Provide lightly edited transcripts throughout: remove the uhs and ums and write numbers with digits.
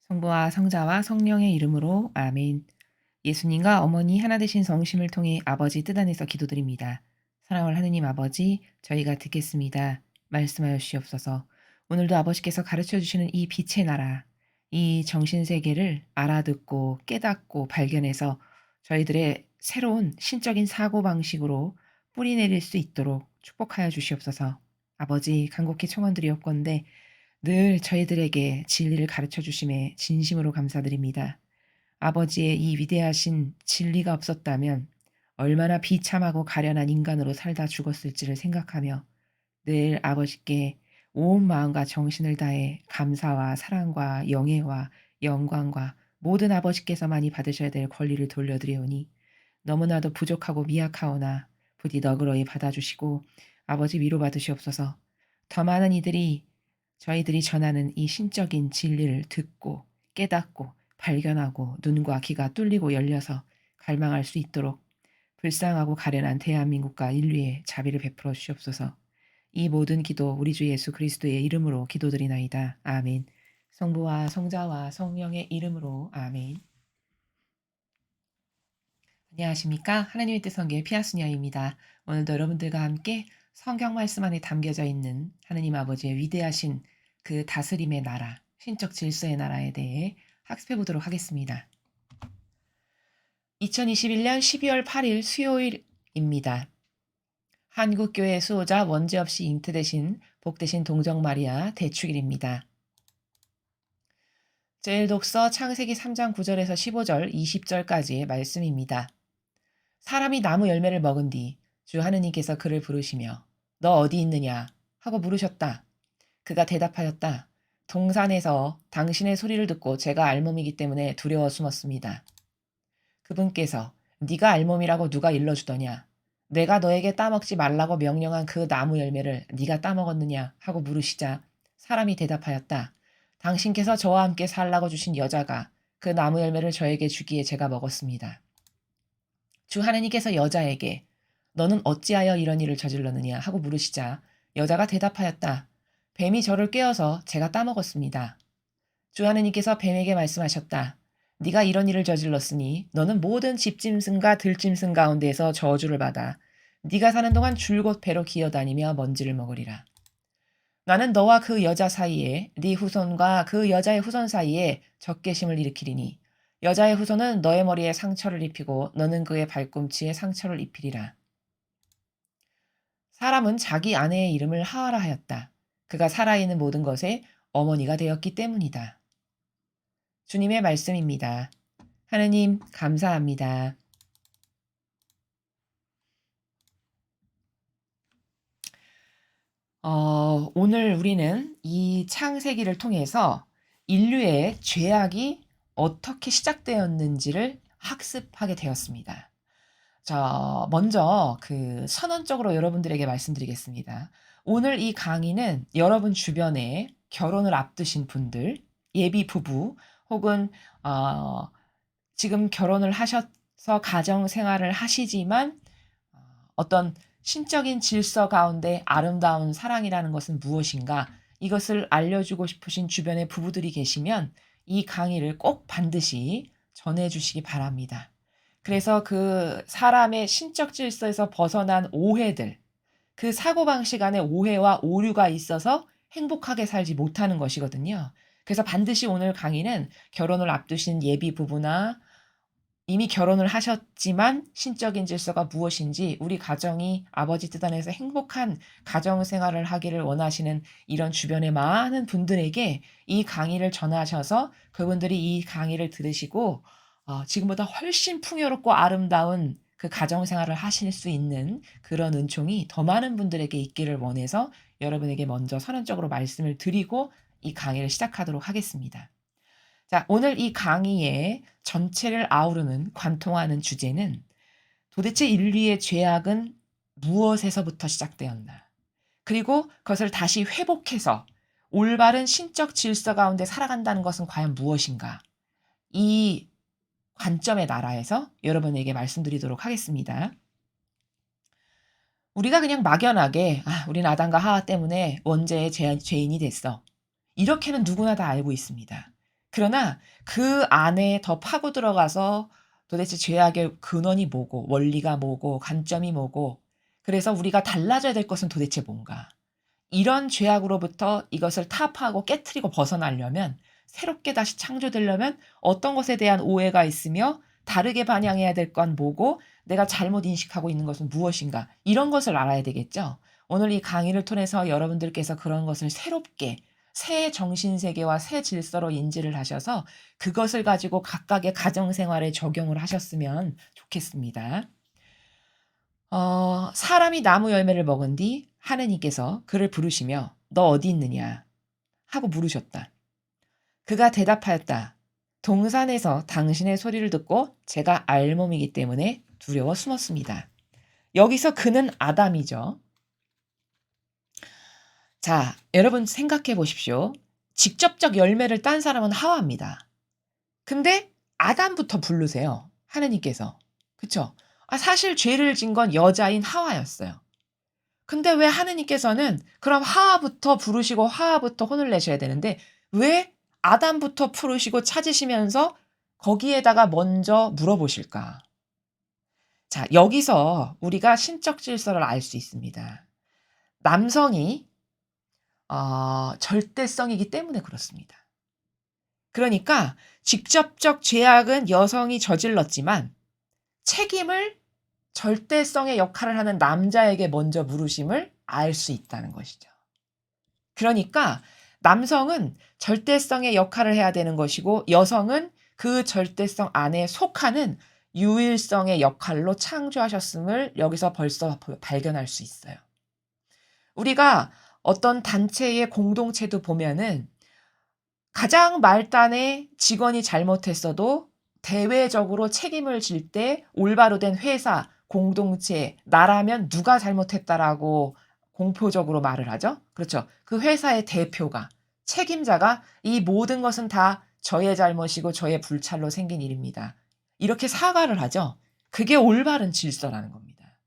성부와 성자와 성령의 이름으로 아멘. 예수님과 어머니 하나 되신 성심을 통해 아버지 뜻 안에서 기도드립니다. 사랑하는 하느님 아버지, 저희가 듣겠습니다. 말씀하여 주시옵소서. 오늘도 아버지께서 가르쳐 주시는 이 빛의 나라, 이 정신세계를 알아듣고 깨닫고 발견해서 저희들의 새로운 신적인 사고방식으로 뿌리내릴 수 있도록 축복하여 주시옵소서. 아버지, 간곡히 청원드리옵건대 늘 저희들에게 진리를 가르쳐 주심에 진심으로 감사드립니다. 아버지의 이 위대하신 진리가 없었다면 얼마나 비참하고 가련한 인간으로 살다 죽었을지를 생각하며 늘 아버지께 온 마음과 정신을 다해 감사와 사랑과 영예와 영광과 모든 아버지께서만이 받으셔야 될 권리를 돌려드리오니 너무나도 부족하고 미약하오나 부디 너그러이 받아주시고 아버지 위로받으시옵소서. 더 많은 이들이 저희들이 전하는 이 신적인 진리를 듣고 깨닫고 발견하고 눈과 귀가 뚫리고 열려서 갈망할 수 있도록 불쌍하고 가련한 대한민국과 인류에 자비를 베풀어 주시옵소서. 이 모든 기도 우리 주 예수 그리스도의 이름으로 기도드리나이다. 아멘. 성부와 성자와 성령의 이름으로 아멘. 안녕하십니까? 하나님의 뜻 성교의 피아스니아입니다. 오늘도 여러분들과 함께 성경 말씀 안에 담겨져 있는 하나님 아버지의 위대하신 그 다스림의 나라, 신적 질서의 나라에 대해 학습해 보도록 하겠습니다. 2021년 12월 8일 수요일입니다. 한국교회 수호자 원죄 없이 잉태되신 복되신 동정마리아 대축일입니다. 제1독서 창세기 3장 9절에서 15절 20절까지의 말씀입니다. 사람이 나무 열매를 먹은 뒤 주 하느님께서 그를 부르시며 너 어디 있느냐 하고 물으셨다. 그가 대답하였다. 동산에서 당신의 소리를 듣고 제가 알몸이기 때문에 두려워 숨었습니다. 그분께서 네가 알몸이라고 누가 일러주더냐? 내가 너에게 따먹지 말라고 명령한 그 나무 열매를 네가 따먹었느냐 하고 물으시자 사람이 대답하였다. 당신께서 저와 함께 살라고 주신 여자가 그 나무 열매를 저에게 주기에 제가 먹었습니다. 주 하느님께서 여자에게 너는 어찌하여 이런 일을 저질렀느냐 하고 물으시자 여자가 대답하였다. 뱀이 저를 꿰어서 제가 따먹었습니다. 주 하느님께서 뱀에게 말씀하셨다. 네가 이런 일을 저질렀으니 너는 모든 집짐승과 들짐승 가운데에서 저주를 받아 네가 사는 동안 줄곧 배로 기어다니며 먼지를 먹으리라. 나는 너와 그 여자 사이에 네 후손과 그 여자의 후손 사이에 적개심을 일으키리니 여자의 후손은 너의 머리에 상처를 입히고 너는 그의 발꿈치에 상처를 입히리라. 사람은 자기 아내의 이름을 하와라 하였다. 그가 살아있는 모든 것에 어머니가 되었기 때문이다. 주님의 말씀입니다. 하느님 감사합니다. 오늘 우리는 이 창세기를 통해서 인류의 죄악이 어떻게 시작되었는지를 학습하게 되었습니다. 먼저 선언적으로 여러분들에게 말씀드리겠습니다. 오늘 이 강의는 여러분 주변에 결혼을 앞두신 분들, 예비 부부 혹은 지금 결혼을 하셔서 가정 생활을 하시지만 어떤 신적인 질서 가운데 아름다운 사랑이라는 것은 무엇인가 이것을 알려주고 싶으신 주변에 부부들이 계시면 이 강의를 꼭 반드시 전해주시기 바랍니다. 그래서 그 사람의 신적 질서에서 벗어난 오해들, 그 사고방식 안에 오해와 오류가 있어서 행복하게 살지 못하는 것이거든요. 그래서 반드시 오늘 강의는 결혼을 앞두신 예비 부부나 이미 결혼을 하셨지만 신적인 질서가 무엇인지 우리 가정이 아버지 뜻 안에서 행복한 가정 생활을 하기를 원하시는 이런 주변의 많은 분들에게 이 강의를 전하셔서 그분들이 이 강의를 들으시고 지금보다 훨씬 풍요롭고 아름다운 그 가정 생활을 하실 수 있는 그런 은총이 더 많은 분들에게 있기를 원해서 여러분에게 먼저 선언적으로 말씀을 드리고 이 강의를 시작하도록 하겠습니다. 자, 오늘 이 강의의 전체를 아우르는 관통하는 주제는 도대체 인류의 죄악은 무엇에서부터 시작되었나? 그리고 그것을 다시 회복해서 올바른 신적 질서 가운데 살아간다는 것은 과연 무엇인가? 이 관점의 나라에서 여러분에게 말씀드리도록 하겠습니다. 우리가 그냥 막연하게 우린 아담과 하와 때문에 원죄의 죄인이 됐어. 이렇게는 누구나 다 알고 있습니다. 그러나 그 안에 더 파고 들어가서 도대체 죄악의 근원이 뭐고 원리가 뭐고 관점이 뭐고 그래서 우리가 달라져야 될 것은 도대체 뭔가. 이런 죄악으로부터 이것을 타파하고 깨트리고 벗어나려면 새롭게 다시 창조되려면 어떤 것에 대한 오해가 있으며 다르게 반영해야 될 건 뭐고 내가 잘못 인식하고 있는 것은 무엇인가 이런 것을 알아야 되겠죠. 오늘 이 강의를 통해서 여러분들께서 그런 것을 새롭게 새 정신세계와 새 질서로 인지를 하셔서 그것을 가지고 각각의 가정생활에 적용을 하셨으면 좋겠습니다. 사람이 나무 열매를 먹은 뒤 하느님께서 그를 부르시며 너 어디 있느냐 하고 물으셨다. 그가 대답하였다. 동산에서 당신의 소리를 듣고 제가 알몸이기 때문에 두려워 숨었습니다. 여기서 그는 아담이죠. 자, 여러분 생각해 보십시오. 직접적 열매를 딴 사람은 하와입니다. 근데 아담부터 부르세요. 하느님께서. 그쵸? 사실 죄를 진 건 여자인 하와였어요. 근데 왜 하느님께서는 그럼 하와부터 부르시고 하와부터 혼을 내셔야 되는데 왜 아담부터 부르시고 찾으시면서 거기에다가 먼저 물어보실까? 자, 여기서 우리가 신적 질서를 알 수 있습니다. 남성이 절대성이기 때문에 그렇습니다. 그러니까 직접적 죄악은 여성이 저질렀지만 책임을 절대성의 역할을 하는 남자에게 먼저 물으심을 알 수 있다는 것이죠. 그러니까 남성은 절대성의 역할을 해야 되는 것이고 여성은 그 절대성 안에 속하는 유일성의 역할로 창조하셨음을 여기서 벌써 발견할 수 있어요. 우리가 어떤 단체의 공동체도 보면은 가장 말단의 직원이 잘못했어도 대외적으로 책임을 질 때 올바로 된 회사, 공동체, 나라면 누가 잘못했다라고 공표적으로 말을 하죠. 그렇죠. 그 회사의 대표가, 책임자가 이 모든 것은 다 저의 잘못이고 저의 불찰로 생긴 일입니다. 이렇게 사과를 하죠. 그게 올바른 질서라는 겁니다.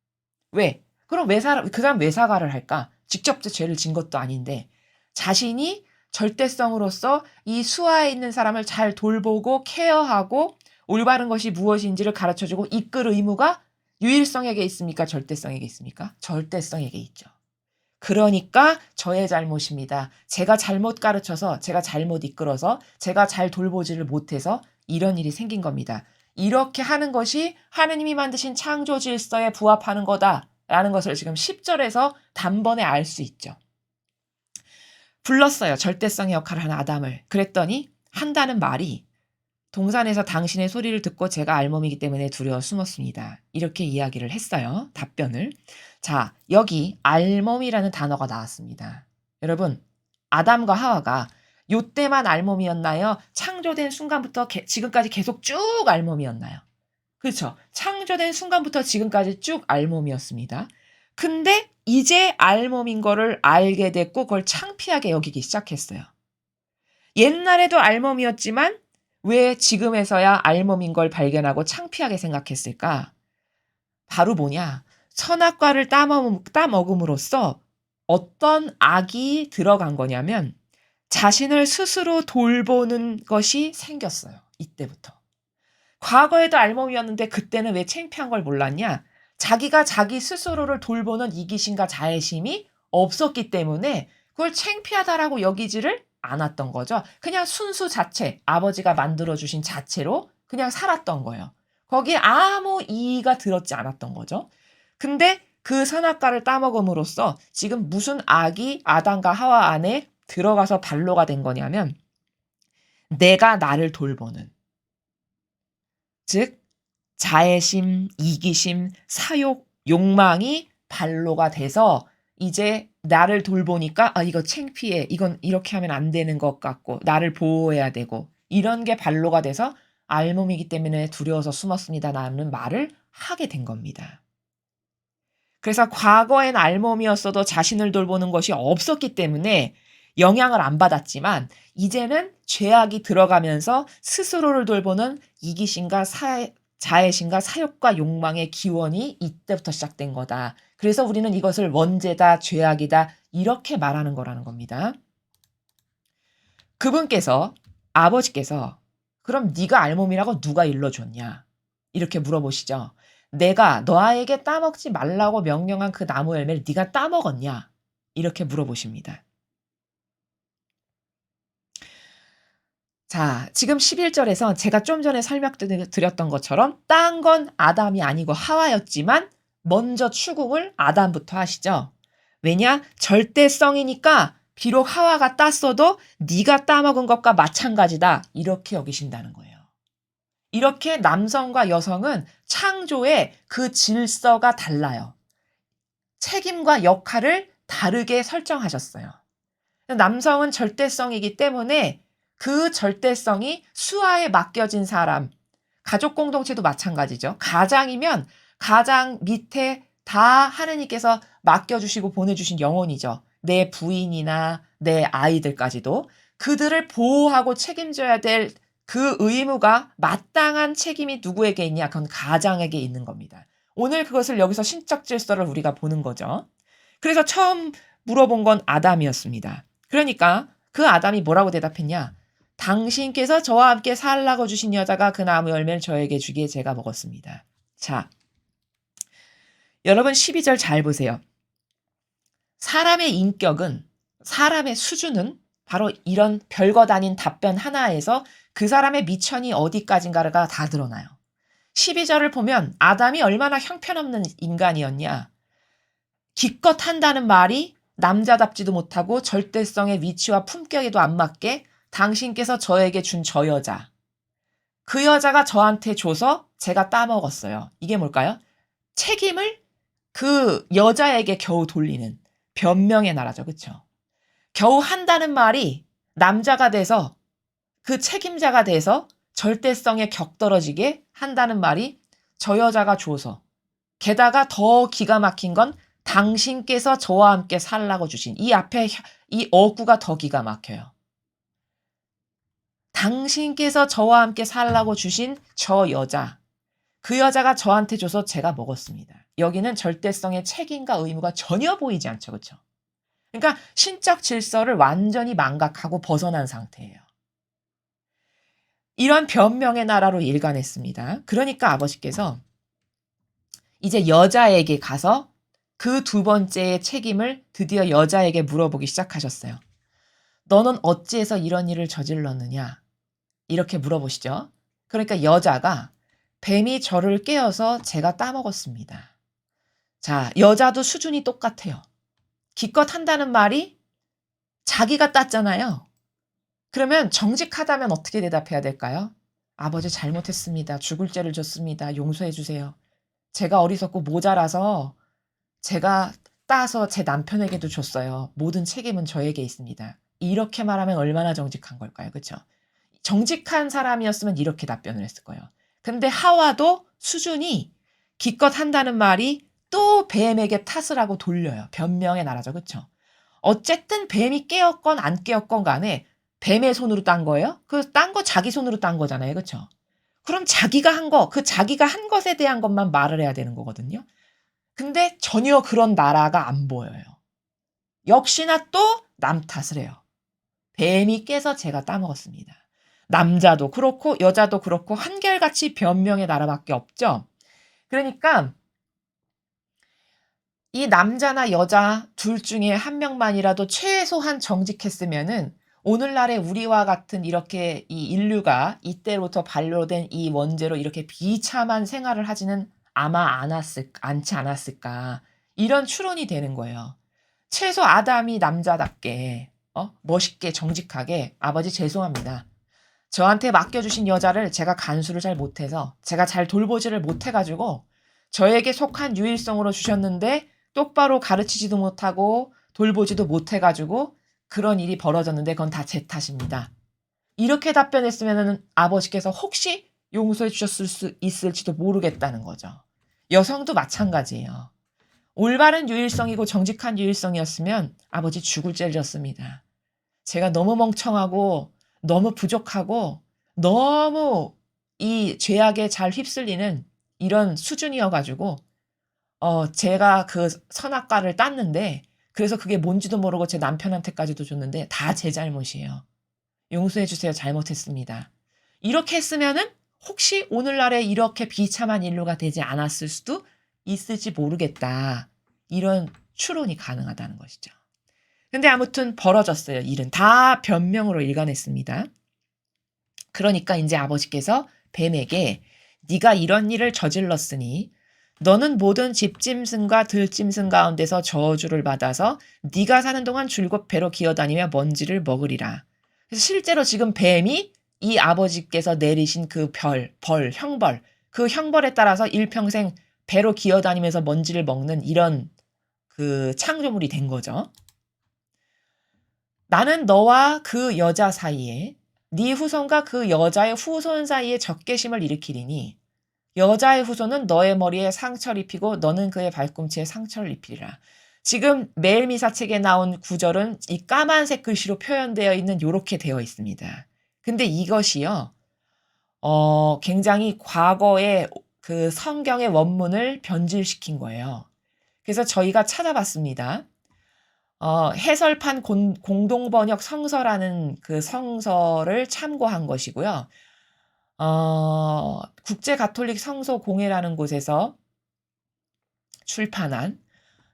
왜? 그럼 그 사람 왜 사과를 할까? 직접 죄를 진 것도 아닌데 자신이 절대성으로서 이 수하에 있는 사람을 잘 돌보고 케어하고 올바른 것이 무엇인지를 가르쳐주고 이끌 의무가 유일성에게 있습니까? 절대성에게 있습니까? 절대성에게 있죠. 그러니까 저의 잘못입니다. 제가 잘못 가르쳐서 제가 잘못 이끌어서 제가 잘 돌보지를 못해서 이런 일이 생긴 겁니다. 이렇게 하는 것이 하느님이 만드신 창조 질서에 부합하는 거다라는 것을 지금 10절에서 단번에 알 수 있죠. 불렀어요. 절대성의 역할을 하는 아담을. 그랬더니 한다는 말이 동산에서 당신의 소리를 듣고 제가 알몸이기 때문에 두려워 숨었습니다. 이렇게 이야기를 했어요. 답변을. 자, 여기 알몸이라는 단어가 나왔습니다. 여러분, 아담과 하와가 요때만 알몸이었나요? 창조된 순간부터 지금까지 계속 쭉 알몸이었나요? 그렇죠. 창조된 순간부터 지금까지 쭉 알몸이었습니다. 근데 이제 알몸인 거를 알게 됐고 그걸 창피하게 여기기 시작했어요. 옛날에도 알몸이었지만 왜 지금에서야 알몸인 걸 발견하고 창피하게 생각했을까? 바로 뭐냐? 선악과를 따먹음으로써 어떤 악이 들어간 거냐면 자신을 스스로 돌보는 것이 생겼어요. 이때부터. 과거에도 알몸이었는데 그때는 왜 창피한 걸 몰랐냐? 자기가 자기 스스로를 돌보는 이기심과 자애심이 없었기 때문에 그걸 창피하다라고 여기지를 않았던 거죠. 그냥 순수 자체, 아버지가 만들어주신 자체로 그냥 살았던 거예요. 거기에 아무 이의가 들었지 않았던 거죠. 근데 그 선악과를 따먹음으로써 지금 무슨 악이 아담과 하와 안에 들어가서 발로가 된 거냐면 내가 나를 돌보는 즉 자애심, 이기심, 사욕, 욕망이 발로가 돼서 이제 나를 돌보니까 이거 창피해. 이건 이렇게 하면 안 되는 것 같고 나를 보호해야 되고 이런 게 발로가 돼서 알몸이기 때문에 두려워서 숨었습니다라는 말을 하게 된 겁니다. 그래서 과거엔 알몸이었어도 자신을 돌보는 것이 없었기 때문에 영향을 안 받았지만 이제는 죄악이 들어가면서 스스로를 돌보는 이기심과 자애심과 사욕과 욕망의 기원이 이때부터 시작된 거다. 그래서 우리는 이것을 원죄다, 죄악이다 이렇게 말하는 거라는 겁니다. 그분께서 아버지께서 그럼 네가 알몸이라고 누가 일러줬냐? 이렇게 물어보시죠. 내가 너에게 따먹지 말라고 명령한 그 나무 열매를 네가 따먹었냐? 이렇게 물어보십니다. 자, 지금 11절에서 제가 좀 전에 설명드렸던 것처럼 딴 건 아담이 아니고 하와였지만 먼저 추궁을 아담부터 하시죠. 왜냐? 절대성이니까 비록 하와가 땄어도 네가 따먹은 것과 마찬가지다. 이렇게 여기신다는 거예요. 이렇게 남성과 여성은 창조의 그 질서가 달라요. 책임과 역할을 다르게 설정하셨어요. 남성은 절대성이기 때문에 그 절대성이 수하에 맡겨진 사람, 가족 공동체도 마찬가지죠. 가장이면 가장 밑에 다 하느님께서 맡겨주시고 보내주신 영혼이죠. 내 부인이나 내 아이들까지도 그들을 보호하고 책임져야 될 그 의무가 마땅한 책임이 누구에게 있냐? 그건 가장에게 있는 겁니다. 오늘 그것을 여기서 신적 질서를 우리가 보는 거죠. 그래서 처음 물어본 건 아담이었습니다. 그러니까 그 아담이 뭐라고 대답했냐? 당신께서 저와 함께 살라고 주신 여자가 그 나무 열매를 저에게 주기에 제가 먹었습니다. 자, 여러분 12절 잘 보세요. 사람의 인격은, 사람의 수준은 바로 이런 별것 아닌 답변 하나에서 그 사람의 미천이 어디까지인가가 다 드러나요. 12절을 보면 아담이 얼마나 형편없는 인간이었냐. 기껏 한다는 말이 남자답지도 못하고 절대성의 위치와 품격에도 안 맞게 당신께서 저에게 준 저 여자. 그 여자가 저한테 줘서 제가 따먹었어요. 이게 뭘까요? 책임을 그 여자에게 겨우 돌리는 변명의 나라죠. 그렇죠? 겨우 한다는 말이 남자가 돼서 그 책임자가 돼서 절대성에 격떨어지게 한다는 말이 저 여자가 줘서 게다가 더 기가 막힌 건 당신께서 저와 함께 살라고 주신 이 앞에 이 어구가 더 기가 막혀요. 당신께서 저와 함께 살라고 주신 저 여자. 그 여자가 저한테 줘서 제가 먹었습니다. 여기는 절대성의 책임과 의무가 전혀 보이지 않죠. 그렇죠? 그러니까 신적 질서를 완전히 망각하고 벗어난 상태예요. 이런 변명의 나라로 일관했습니다. 그러니까 아버지께서 이제 여자에게 가서 그 두 번째의 책임을 드디어 여자에게 물어보기 시작하셨어요. 너는 어찌해서 이런 일을 저질렀느냐? 이렇게 물어보시죠. 그러니까 여자가 뱀이 저를 깨어서 제가 따먹었습니다. 자, 여자도 수준이 똑같아요. 기껏 한다는 말이 자기가 땄잖아요. 그러면 정직하다면 어떻게 대답해야 될까요? 아버지 잘못했습니다. 죽을 죄를 졌습니다. 용서해 주세요. 제가 어리석고 모자라서 제가 따서 제 남편에게도 줬어요. 모든 책임은 저에게 있습니다. 이렇게 말하면 얼마나 정직한 걸까요? 그렇죠? 정직한 사람이었으면 이렇게 답변을 했을 거예요. 근데 하와도 수준이 기껏 한다는 말이 또 뱀에게 탓을 하고 돌려요. 변명의 나라죠. 그렇죠? 어쨌든 뱀이 깨었건 안 깨었건 간에 뱀의 손으로 딴 거예요? 그 딴 거 자기 손으로 딴 거잖아요. 그렇죠? 그럼 자기가 한 거, 그 자기가 한 것에 대한 것만 말을 해야 되는 거거든요. 근데 전혀 그런 나라가 안 보여요. 역시나 또 남 탓을 해요. 뱀이 깨서 제가 따먹었습니다. 남자도 그렇고 여자도 그렇고 한결같이 변명의 나라밖에 없죠. 그러니까 이 남자나 여자 둘 중에 한 명만이라도 최소한 정직했으면은 오늘날의 우리와 같은 이렇게 이 인류가 이때로부터 반려된 이 원죄로 이렇게 비참한 생활을 하지는 아마 않지 않았을까. 이런 추론이 되는 거예요. 최소 아담이 남자답게 멋있게 정직하게 아버지 죄송합니다. 저한테 맡겨주신 여자를 제가 간수를 잘 못해서 제가 잘 돌보지를 못해가지고 저에게 속한 유일성으로 주셨는데 똑바로 가르치지도 못하고 돌보지도 못해가지고 그런 일이 벌어졌는데 그건 다 제 탓입니다. 이렇게 답변했으면 아버지께서 혹시 용서해 주셨을 수 있을지도 모르겠다는 거죠. 여성도 마찬가지예요. 올바른 유일성이고 정직한 유일성이었으면 아버지 죽을 죄를 졌습니다. 제가 너무 멍청하고 너무 부족하고 너무 이 죄악에 잘 휩쓸리는 이런 수준이어가지고 제가 그 선악과를 땄는데 그래서 그게 뭔지도 모르고 제 남편한테까지도 줬는데 다 제 잘못이에요. 용서해 주세요. 잘못했습니다. 이렇게 했으면은 혹시 오늘날에 이렇게 비참한 인류가 되지 않았을 수도 있을지 모르겠다. 이런 추론이 가능하다는 것이죠. 근데 아무튼 벌어졌어요. 일은 다 변명으로 일관했습니다. 그러니까 이제 아버지께서 뱀에게 네가 이런 일을 저질렀으니 너는 모든 집짐승과 들짐승 가운데서 저주를 받아서 네가 사는 동안 줄곧 배로 기어다니며 먼지를 먹으리라. 그래서 실제로 지금 뱀이 이 아버지께서 내리신 그 형벌, 그 형벌에 따라서 일평생 배로 기어다니면서 먼지를 먹는 이런 그 창조물이 된 거죠. 나는 너와 그 여자 사이에 네 후손과 그 여자의 후손 사이에 적개심을 일으키리니 여자의 후손은 너의 머리에 상처를 입히고 너는 그의 발꿈치에 상처를 입히리라. 지금 매일미사책에 나온 구절은 이 까만색 글씨로 표현되어 있는 요렇게 되어 있습니다. 근데 이것이요, 굉장히 과거의 그 성경의 원문을 변질시킨 거예요. 그래서 저희가 찾아봤습니다. 해설판 공동번역 성서라는 그 성서를 참고한 것이고요. 국제가톨릭 성서공회라는 곳에서 출판한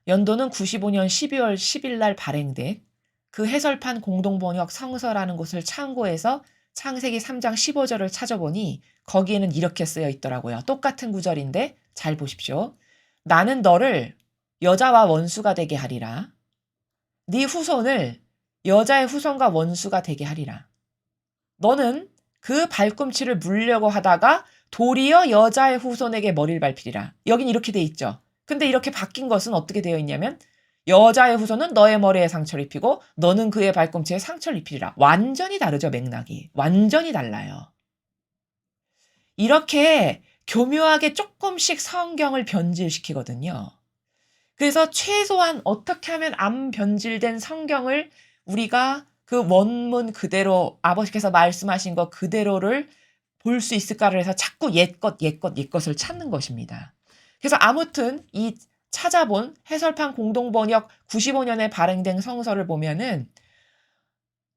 연도는 95년 12월 10일 날 발행된 그 해설판 공동번역 성서라는 곳을 참고해서 창세기 3장 15절을 찾아보니 거기에는 이렇게 쓰여 있더라고요. 똑같은 구절인데 잘 보십시오. 나는 너를 여자와 원수가 되게 하리라. 네 후손을 여자의 후손과 원수가 되게 하리라. 너는 그 발꿈치를 물려고 하다가 도리어 여자의 후손에게 머리를 밟히리라. 여긴 이렇게 돼 있죠. 근데 이렇게 바뀐 것은 어떻게 되어 있냐면 여자의 후손은 너의 머리에 상처를 입히고 너는 그의 발꿈치에 상처를 입히리라. 완전히 다르죠, 맥락이. 완전히 달라요. 이렇게 교묘하게 조금씩 성경을 변질시키거든요. 그래서 최소한 어떻게 하면 안 변질된 성경을 우리가 그 원문 그대로 아버지께서 말씀하신 것 그대로를 볼 수 있을까를 해서 자꾸 옛것을 찾는 것입니다. 그래서 아무튼 이 찾아본 해설판 공동번역 95년에 발행된 성서를 보면은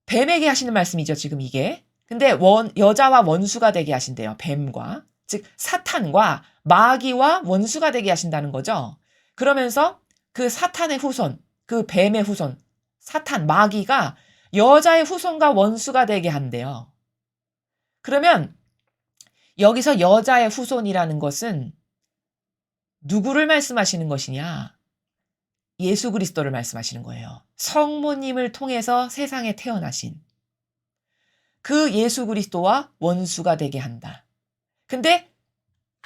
뱀에게 하시는 말씀이죠, 지금 이게. 근데 여자와 원수가 되게 하신대요, 뱀과. 즉, 사탄과 마귀와 원수가 되게 하신다는 거죠. 그러면서 그 사탄의 후손, 그 뱀의 후손, 사탄, 마귀가 여자의 후손과 원수가 되게 한대요. 그러면 여기서 여자의 후손이라는 것은 누구를 말씀하시는 것이냐? 예수 그리스도를 말씀하시는 거예요. 성모님을 통해서 세상에 태어나신 그 예수 그리스도와 원수가 되게 한다. 근데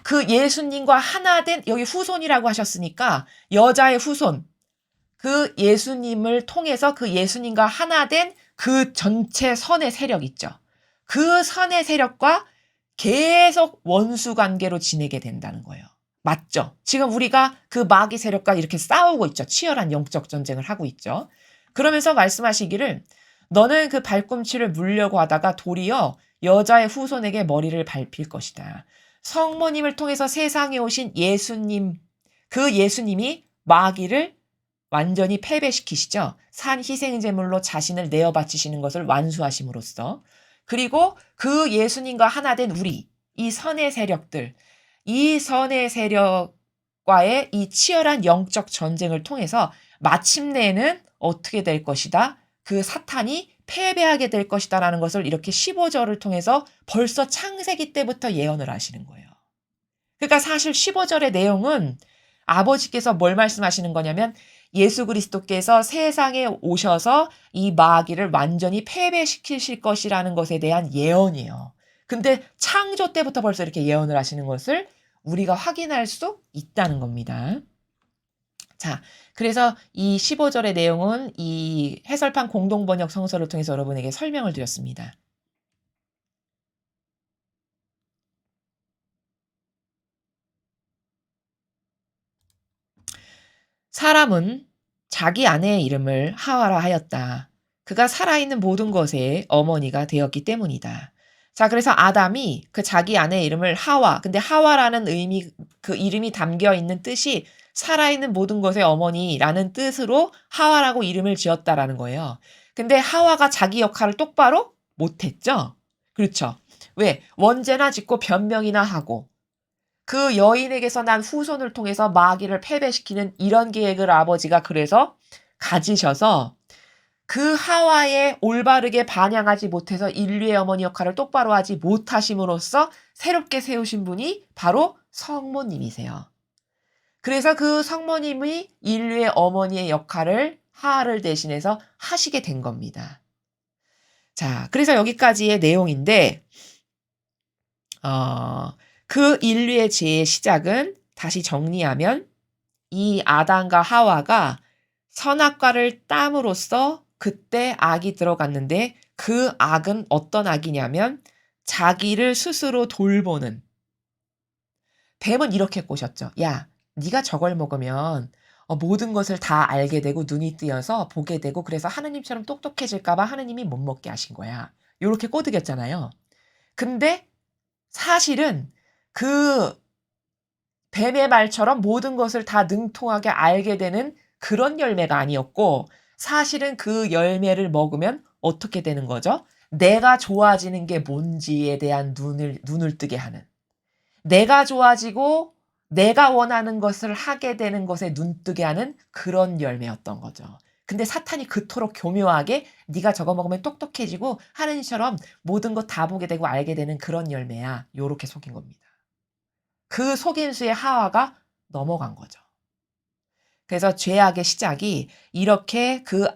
그 예수님과 하나 된, 여기 후손이라고 하셨으니까 여자의 후손, 그 예수님을 통해서 그 예수님과 하나 된 그 전체 선의 세력 있죠. 그 선의 세력과 계속 원수 관계로 지내게 된다는 거예요. 맞죠? 지금 우리가 그 마귀 세력과 이렇게 싸우고 있죠. 치열한 영적 전쟁을 하고 있죠. 그러면서 말씀하시기를 너는 그 발꿈치를 물려고 하다가 도리어 여자의 후손에게 머리를 밟힐 것이다. 성모님을 통해서 세상에 오신 예수님, 그 예수님이 마귀를 완전히 패배시키시죠. 산 희생제물로 자신을 내어 바치시는 것을 완수하심으로써. 그리고 그 예수님과 하나 된 우리, 이 선의 세력들, 이 선의 세력과의 이 치열한 영적 전쟁을 통해서 마침내는 어떻게 될 것이다? 그 사탄이 패배하게 될 것이다라는 것을 이렇게 15절을 통해서 벌써 창세기 때부터 예언을 하시는 거예요. 그러니까 사실 15절의 내용은 아버지께서 뭘 말씀하시는 거냐면 예수 그리스도께서 세상에 오셔서 이 마귀를 완전히 패배시키실 것이라는 것에 대한 예언이에요. 근데 창조 때부터 벌써 이렇게 예언을 하시는 것을 우리가 확인할 수 있다는 겁니다. 자, 그래서 이 15절의 내용은 이 해설판 공동번역 성서를 통해서 여러분에게 설명을 드렸습니다. 사람은 자기 아내의 이름을 하와라 하였다. 그가 살아있는 모든 것의 어머니가 되었기 때문이다. 자, 그래서 아담이 그 자기 아내의 이름을 하와, 근데 하와라는 그 이름이 담겨 있는 뜻이 살아있는 모든 것의 어머니라는 뜻으로 하와라고 이름을 지었다라는 거예요. 근데 하와가 자기 역할을 똑바로 못했죠? 그렇죠. 왜? 원죄나 짓고 변명이나 하고 그 여인에게서 난 후손을 통해서 마귀를 패배시키는 이런 계획을 아버지가 그래서 가지셔서 그 하와에 올바르게 반영하지 못해서 인류의 어머니 역할을 똑바로 하지 못하심으로써 새롭게 세우신 분이 바로 성모님이세요. 그래서 그 성모님이 인류의 어머니의 역할을 하와를 대신해서 하시게 된 겁니다. 자, 그래서 여기까지의 내용인데 그 인류의 죄의 시작은 다시 정리하면 이 아담과 하와가 선악과를 땀으로써 그때 악이 들어갔는데 그 악은 어떤 악이냐면 자기를 스스로 돌보는 뱀은 이렇게 꼬셨죠. 야, 네가 저걸 먹으면 모든 것을 다 알게 되고 눈이 뜨여서 보게 되고 그래서 하느님처럼 똑똑해질까 봐 하느님이 못 먹게 하신 거야. 요렇게 꼬드겼잖아요. 근데 사실은 그 뱀의 말처럼 모든 것을 다 능통하게 알게 되는 그런 열매가 아니었고 사실은 그 열매를 먹으면 어떻게 되는 거죠? 내가 좋아지는 게 뭔지에 대한 눈을 뜨게 하는 내가 좋아지고 내가 원하는 것을 하게 되는 것에 눈뜨게 하는 그런 열매였던 거죠. 근데 사탄이 그토록 교묘하게 네가 저거 먹으면 똑똑해지고 하느님처럼 모든 것 다 보게 되고 알게 되는 그런 열매야. 요렇게 속인 겁니다. 그 속임수에 하와가 넘어간 거죠. 그래서 죄악의 시작이 이렇게 그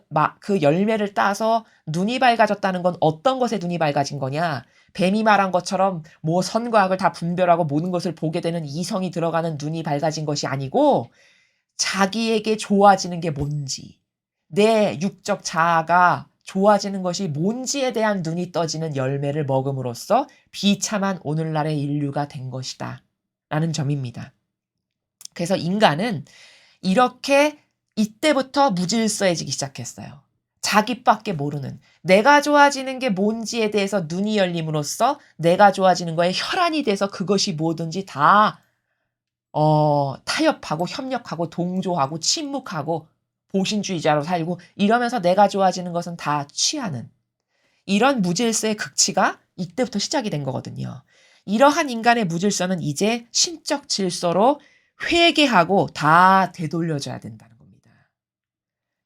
열매를 따서 눈이 밝아졌다는 건 어떤 것에 눈이 밝아진 거냐? 뱀이 말한 것처럼 뭐 선과 악을 다 분별하고 모든 것을 보게 되는 이성이 들어가는 눈이 밝아진 것이 아니고 자기에게 좋아지는 게 뭔지, 내 육적 자아가 좋아지는 것이 뭔지에 대한 눈이 떠지는 열매를 먹음으로써 비참한 오늘날의 인류가 된 것이다. 라는 점입니다. 그래서 인간은 이렇게 이때부터 무질서해지기 시작했어요. 자기밖에 모르는 내가 좋아지는 게 뭔지에 대해서 눈이 열림으로써 내가 좋아지는 거에 혈안이 돼서 그것이 뭐든지 다 타협하고 협력하고 동조하고 침묵하고 보신주의자로 살고 이러면서 내가 좋아지는 것은 다 취하는 이런 무질서의 극치가 이때부터 시작이 된 거거든요. 이러한 인간의 무질서는 이제 신적 질서로 회개하고 다 되돌려줘야 된다는 겁니다.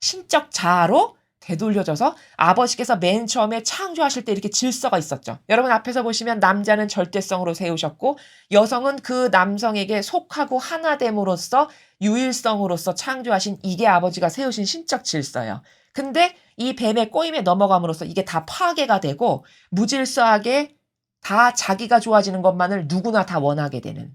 신적 자아로 되돌려져서 아버지께서 맨 처음에 창조하실 때 이렇게 질서가 있었죠. 여러분 앞에서 보시면 남자는 절대성으로 세우셨고 여성은 그 남성에게 속하고 하나됨으로써 유일성으로서 창조하신 이게 아버지가 세우신 신적 질서예요. 근데 이 뱀의 꼬임에 넘어감으로써 이게 다 파괴가 되고 무질서하게 다 자기가 좋아지는 것만을 누구나 다 원하게 되는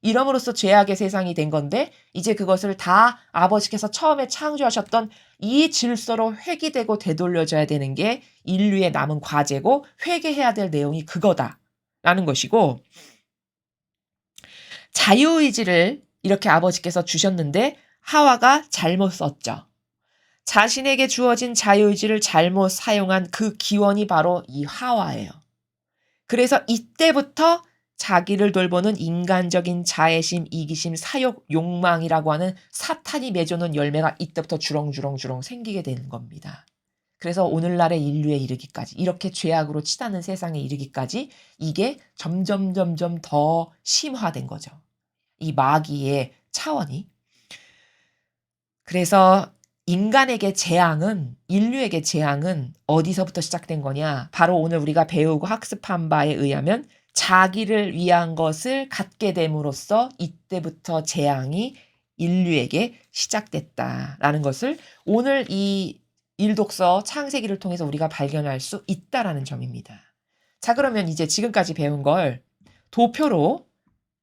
이럼으로써 죄악의 세상이 된 건데 이제 그것을 다 아버지께서 처음에 창조하셨던 이 질서로 회귀되고 되돌려져야 되는 게 인류의 남은 과제고 회개해야 될 내용이 그거다라는 것이고 자유의지를 이렇게 아버지께서 주셨는데 하와가 잘못 썼죠. 자신에게 주어진 자유의지를 잘못 사용한 그 기원이 바로 이 하와예요. 그래서 이때부터 자기를 돌보는 인간적인 자애심, 이기심, 사욕, 욕망이라고 하는 사탄이 맺어놓은 열매가 이때부터 주렁주렁 생기게 되는 겁니다. 그래서 오늘날의 인류에 이르기까지 이렇게 죄악으로 치닫는 세상에 이르기까지 이게 점점 더 심화된 거죠. 이 마귀의 차원이. 그래서 인간에게 재앙은 인류에게 재앙은 어디서부터 시작된 거냐? 바로 오늘 우리가 배우고 학습한 바에 의하면 자기를 위한 것을 갖게 됨으로써 이때부터 재앙이 인류에게 시작됐다라는 것을 오늘 이 일독서 창세기를 통해서 우리가 발견할 수 있다라는 점입니다. 자, 그러면 이제 지금까지 배운 걸 도표로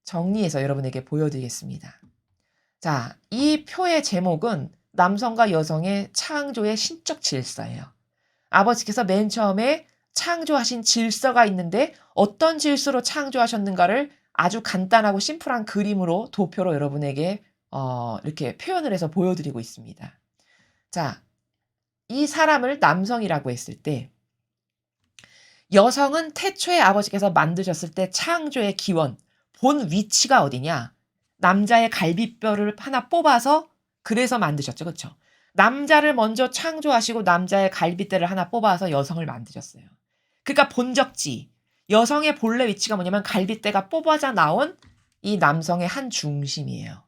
정리해서 여러분에게 보여드리겠습니다. 자, 이 표의 제목은 남성과 여성의 창조의 신적 질서예요. 아버지께서 맨 처음에 창조하신 질서가 있는데 어떤 질서로 창조하셨는가를 아주 간단하고 심플한 그림으로 도표로 여러분에게 이렇게 표현을 해서 보여드리고 있습니다. 자, 이 사람을 남성이라고 했을 때 여성은 태초에 아버지께서 만드셨을 때 창조의 기원, 본 위치가 어디냐? 남자의 갈비뼈를 하나 뽑아서 그래서 만드셨죠. 그렇죠? 남자를 먼저 창조하시고 남자의 갈비뼈를 하나 뽑아서 여성을 만드셨어요. 그러니까 본적지. 여성의 본래 위치가 뭐냐면 갈빗대가 뽑아져 나온 이 남성의 한 중심이에요.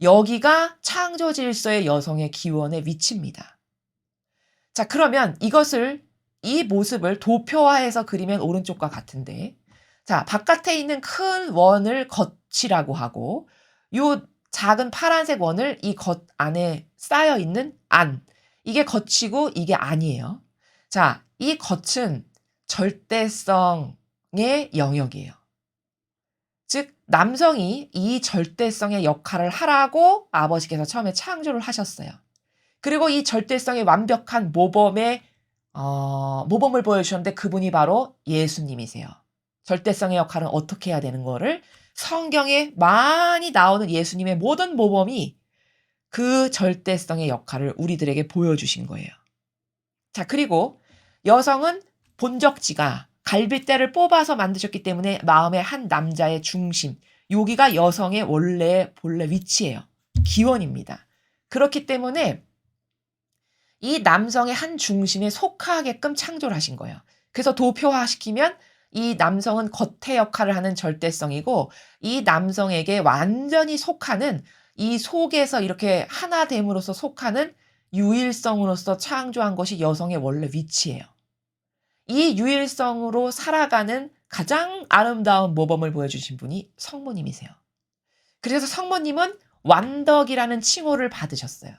여기가 창조 질서의 여성의 기원의 위치입니다. 자, 그러면 이 모습을 도표화해서 그리면 오른쪽과 같은데, 자, 바깥에 있는 큰 원을 겉이라고 하고, 요 작은 파란색 원을 이 겉 안에 쌓여 있는 안. 이게 겉이고 이게 안이에요. 자, 이 겉은 절대성의 영역이에요. 즉, 남성이 이 절대성의 역할을 하라고 아버지께서 처음에 창조를 하셨어요. 그리고 이 절대성의 완벽한 모범을 보여주셨는데 그분이 바로 예수님이세요. 절대성의 역할은 어떻게 해야 되는 거를 성경에 많이 나오는 예수님의 모든 모범이 그 절대성의 역할을 우리들에게 보여주신 거예요. 자, 그리고 여성은 본적지가 갈빗대를 뽑아서 만드셨기 때문에 마음의 한 남자의 중심, 여기가 여성의 본래 위치예요. 기원입니다. 그렇기 때문에 이 남성의 한 중심에 속하게끔 창조를 하신 거예요. 그래서 도표화시키면 이 남성은 겉의 역할을 하는 절대성이고 이 남성에게 완전히 속하는 이 속에서 이렇게 하나됨으로써 속하는 유일성으로서 창조한 것이 여성의 원래 위치예요. 이 유일성으로 살아가는 가장 아름다운 모범을 보여주신 분이 성모님이세요. 그래서 성모님은 완덕이라는 칭호를 받으셨어요.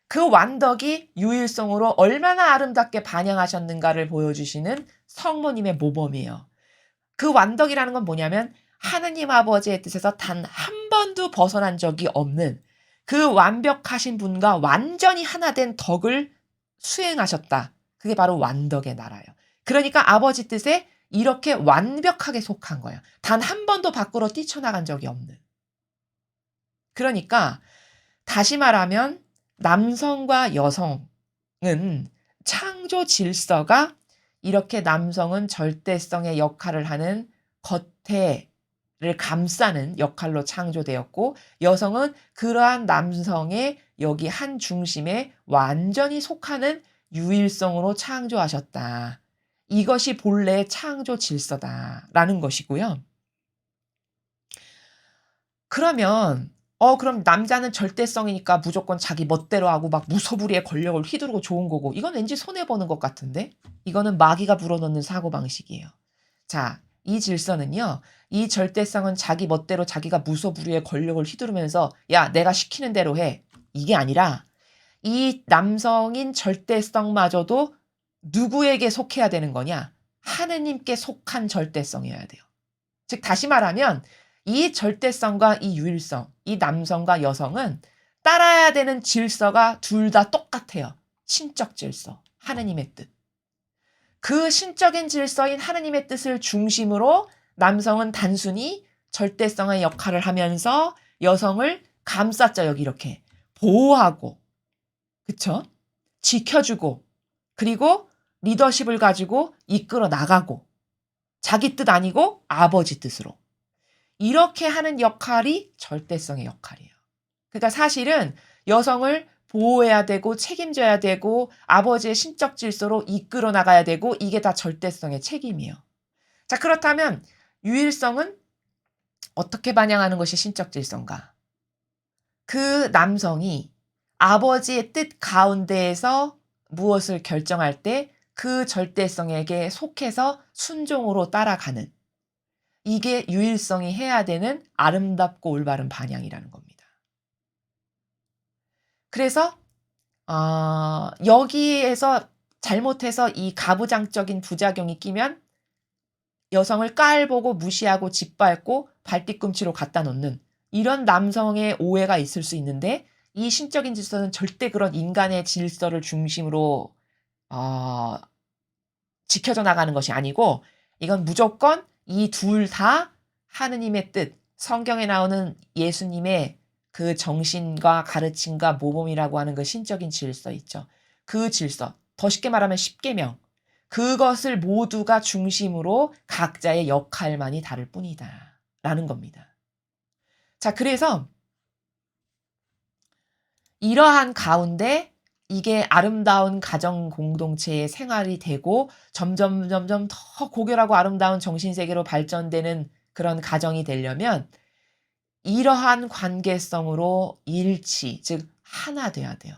그 완덕이 유일성으로 얼마나 아름답게 반영하셨는가를 보여주시는 성모님의 모범이에요. 그 완덕이라는 건 뭐냐면 하느님 아버지의 뜻에서 단 한 번도 벗어난 적이 없는 그 완벽하신 분과 완전히 하나 된 덕을 수행하셨다. 그게 바로 완덕의 나라예요. 그러니까 아버지 뜻에 이렇게 완벽하게 속한 거예요. 단 한 번도 밖으로 뛰쳐나간 적이 없는. 그러니까 다시 말하면 남성과 여성은 창조 질서가 이렇게 남성은 절대성의 역할을 하는 겉에를 감싸는 역할로 창조되었고 여성은 그러한 남성의 여기 한 중심에 완전히 속하는 유일성으로 창조하셨다. 이것이 본래의 창조 질서다라는 것이고요. 그럼 남자는 절대성이니까 무조건 자기 멋대로 하고 막 무소불위의 권력을 휘두르고 좋은 거고 이건 왠지 손해보는 것 같은데 이거는 마귀가 불어넣는 사고방식이에요. 자, 이 질서는요. 이 절대성은 자기 멋대로 자기가 무소불위의 권력을 휘두르면서 야 내가 시키는 대로 해. 이게 아니라 이 남성인 절대성마저도 누구에게 속해야 되는 거냐? 하느님께 속한 절대성이어야 돼요. 즉 다시 말하면 이 절대성과 이 유일성, 이 남성과 여성은 따라야 되는 질서가 둘 다 똑같아요. 신적 질서, 하느님의 뜻. 그 신적인 질서인 하느님의 뜻을 중심으로 남성은 단순히 절대성의 역할을 하면서 여성을 감쌌죠. 여기 이렇게 보호하고 그쵸? 지켜주고 그리고 리더십을 가지고 이끌어 나가고 자기 뜻 아니고 아버지 뜻으로 이렇게 하는 역할이 절대성의 역할이에요. 그러니까 사실은 여성을 보호해야 되고 책임져야 되고 아버지의 신적 질서로 이끌어 나가야 되고 이게 다 절대성의 책임이에요. 자, 그렇다면 유일성은 어떻게 반영하는 것이 신적 질서인가? 그 남성이 아버지의 뜻 가운데에서 무엇을 결정할 때 그 절대성에게 속해서 순종으로 따라가는 이게 유일성이 해야 되는 아름답고 올바른 반향이라는 겁니다. 그래서 여기에서 잘못해서 이 가부장적인 부작용이 끼면 여성을 깔보고 무시하고 짓밟고 발뒤꿈치로 갖다 놓는 이런 남성의 오해가 있을 수 있는데 이 신적인 질서는 절대 그런 인간의 질서를 중심으로 지켜져 나가는 것이 아니고 이건 무조건 이 둘 다 하느님의 뜻, 성경에 나오는 예수님의 그 정신과 가르침과 모범이라고 하는 그 신적인 질서 있죠. 그 질서, 더 쉽게 말하면 십계명. 그것을 모두가 중심으로 각자의 역할만이 다를 뿐이다. 라는 겁니다. 자, 그래서 이러한 가운데 이게 아름다운 가정 공동체의 생활이 되고 점점 더 고결하고 아름다운 정신세계로 발전되는 그런 가정이 되려면 이러한 관계성으로 일치, 즉 하나 돼야 돼요.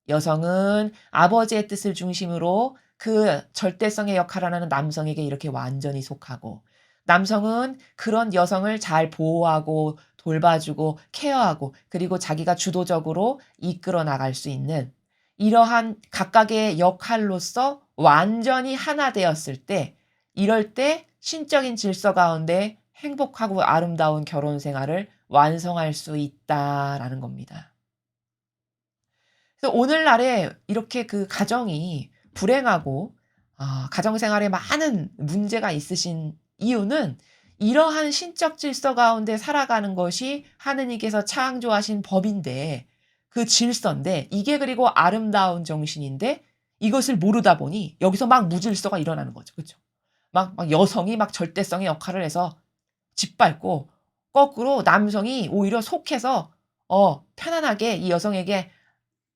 여성은 아버지의 뜻을 중심으로 그 절대성의 역할을 하는 남성에게 이렇게 완전히 속하고, 남성은 그런 여성을 잘 보호하고 돌봐주고 케어하고, 그리고 자기가 주도적으로 이끌어 나갈 수 있는 이러한 각각의 역할로서 완전히 하나 되었을 때, 이럴 때 신적인 질서 가운데 행복하고 아름다운 결혼 생활을 완성할 수 있다라는 겁니다. 그래서 오늘날에 이렇게 그 가정이 불행하고 가정 생활에 많은 문제가 있으신 이유는 이러한 신적 질서 가운데 살아가는 것이 하느님께서 창조하신 법인데, 그 질서인데, 이게 그리고 아름다운 정신인데 이것을 모르다 보니 여기서 막 무질서가 일어나는 거죠. 그렇죠? 막 여성이 막 절대성의 역할을 해서 짓밟고, 거꾸로 남성이 오히려 속해서 편안하게 이 여성에게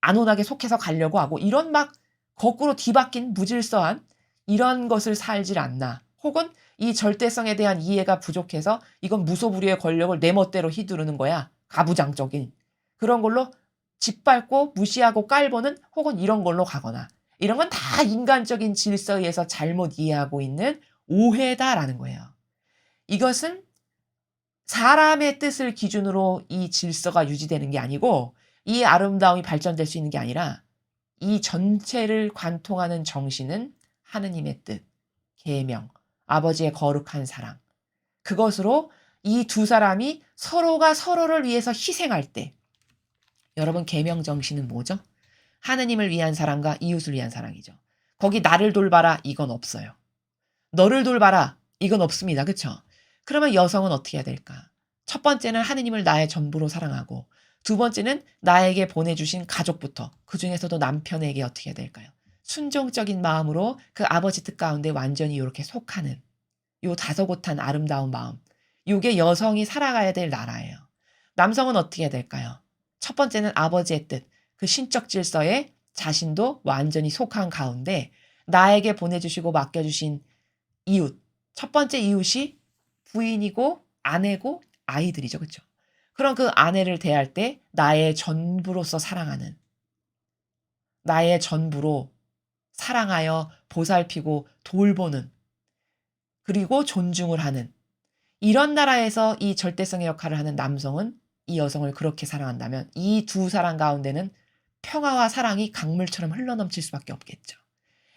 안온하게 속해서 가려고 하고, 이런 막 거꾸로 뒤바뀐 무질서한 이런 것을 살질 않나. 혹은 이 절대성에 대한 이해가 부족해서 이건 무소불위의 권력을 내 멋대로 휘두르는 거야. 가부장적인. 그런 걸로 짓밟고 무시하고 깔보는, 혹은 이런 걸로 가거나. 이런 건 다 인간적인 질서에 의해서 잘못 이해하고 있는 오해다라는 거예요. 이것은 사람의 뜻을 기준으로 이 질서가 유지되는 게 아니고, 이 아름다움이 발전될 수 있는 게 아니라, 이 전체를 관통하는 정신은 하느님의 뜻, 계명, 아버지의 거룩한 사랑. 그것으로 이 두 사람이 서로가 서로를 위해서 희생할 때, 여러분 계명 정신은 뭐죠? 하느님을 위한 사랑과 이웃을 위한 사랑이죠. 거기 나를 돌봐라 이건 없어요. 너를 돌봐라 이건 없습니다. 그렇죠? 그러면 여성은 어떻게 해야 될까? 첫 번째는 하느님을 나의 전부로 사랑하고, 두 번째는 나에게 보내주신 가족부터, 그중에서도 남편에게 어떻게 해야 될까요? 순종적인 마음으로 그 아버지 뜻 가운데 완전히 이렇게 속하는 요 다소곳한 아름다운 마음, 요게 여성이 살아가야 될 나라예요. 남성은 어떻게 해야 될까요? 첫 번째는 아버지의 뜻, 그 신적 질서에 자신도 완전히 속한 가운데 나에게 보내주시고 맡겨주신 이웃. 첫 번째 이웃이 부인이고 아내고 아이들이죠. 그렇죠? 그럼 그 아내를 대할 때 나의 전부로서 사랑하는, 나의 전부로 사랑하여 보살피고 돌보는, 그리고 존중을 하는, 이런 나라에서 이 절대성의 역할을 하는 남성은 이 여성을 그렇게 사랑한다면 이 두 사람 가운데는 평화와 사랑이 강물처럼 흘러넘칠 수밖에 없겠죠.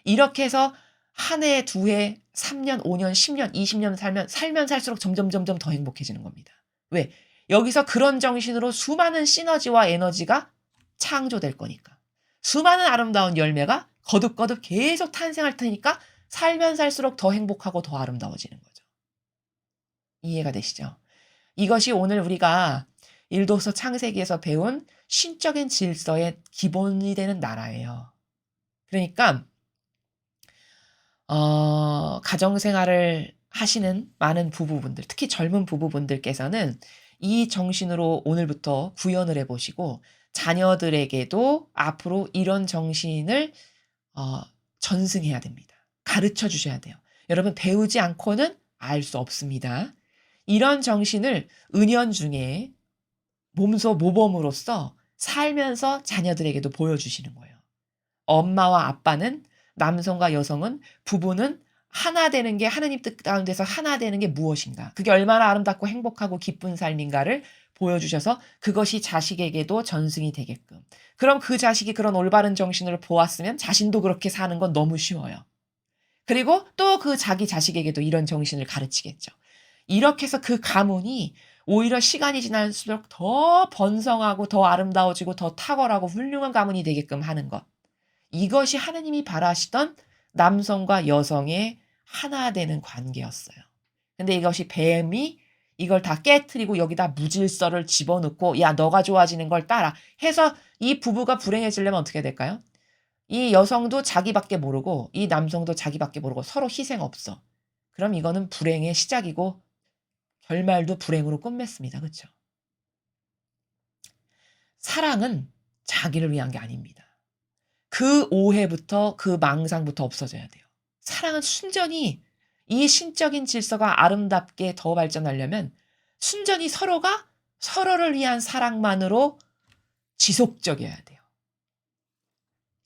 이렇게 해서 한 해, 두 해, 3년, 5년, 10년, 20년 살면 살수록 점점 더 행복해지는 겁니다. 왜? 여기서 그런 정신으로 수많은 시너지와 에너지가 창조될 거니까. 수많은 아름다운 열매가 거듭거듭 계속 탄생할 테니까 살면 살수록 더 행복하고 더 아름다워지는 거죠. 이해가 되시죠? 이것이 오늘 우리가 일도서 창세기에서 배운 신적인 질서의 기본이 되는 나라예요. 그러니까 가정 생활을 하시는 많은 부부분들, 특히 젊은 부부분들께서는 이 정신으로 오늘부터 구현을 해 보시고, 자녀들에게도 앞으로 이런 정신을 어 전승해야 됩니다. 가르쳐 주셔야 돼요. 여러분 배우지 않고는 알 수 없습니다. 이런 정신을 은연중에 몸소 모범으로써 살면서 자녀들에게도 보여주시는 거예요. 엄마와 아빠는, 남성과 여성은, 부부는 하나 되는 게, 하느님 뜻 가운데서 하나 되는 게 무엇인가, 그게 얼마나 아름답고 행복하고 기쁜 삶인가를 보여주셔서 그것이 자식에게도 전승이 되게끔. 그럼 그 자식이 그런 올바른 정신을 보았으면 자신도 그렇게 사는 건 너무 쉬워요. 그리고 또 그 자기 자식에게도 이런 정신을 가르치겠죠. 이렇게 해서 그 가문이 오히려 시간이 지날수록 더 번성하고 더 아름다워지고 더 탁월하고 훌륭한 가문이 되게끔 하는 것. 이것이 하느님이 바라시던 남성과 여성의 하나 되는 관계였어요. 근데 이것이 뱀이 이걸 다 깨트리고 여기다 무질서를 집어넣고 야 너가 좋아지는 걸 따라 해서 이 부부가 불행해지려면 어떻게 될까요? 이 여성도 자기밖에 모르고 이 남성도 자기밖에 모르고 서로 희생 없어. 그럼 이거는 불행의 시작이고 결말도 불행으로 끝맺습니다. 그렇죠? 사랑은 자기를 위한 게 아닙니다. 그 오해부터 그 망상부터 없어져야 돼요. 사랑은 순전히 이 신적인 질서가 아름답게 더 발전하려면 순전히 서로가 서로를 위한 사랑만으로 지속적이어야 돼요.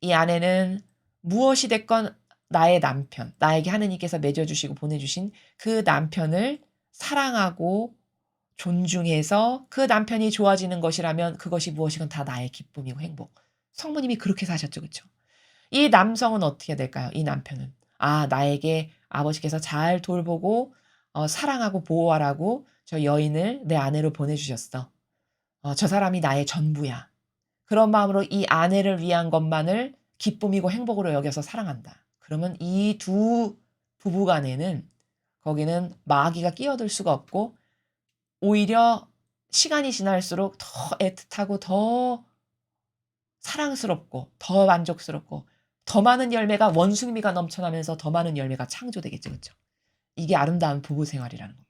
이 아내는 무엇이 됐건 나의 남편, 나에게 하느님께서 맺어주시고 보내주신 그 남편을 사랑하고 존중해서 그 남편이 좋아지는 것이라면 그것이 무엇이건 다 나의 기쁨이고 행복. 성모님이 그렇게 사셨죠. 그렇죠? 이 남성은 어떻게 해야 될까요? 이 남편은. 아, 나에게 아버지께서 잘 돌보고 사랑하고 보호하라고 저 여인을 내 아내로 보내주셨어. 저 사람이 나의 전부야. 그런 마음으로 이 아내를 위한 것만을 기쁨이고 행복으로 여겨서 사랑한다. 그러면 이 두 부부 간에는 거기는 마귀가 끼어들 수가 없고 오히려 시간이 지날수록 더 애틋하고 더 사랑스럽고 더 만족스럽고 더 많은 열매가 원숭이가 넘쳐나면서 더 많은 열매가 창조되겠죠. 그렇죠? 이게 아름다운 부부 생활이라는 겁니다.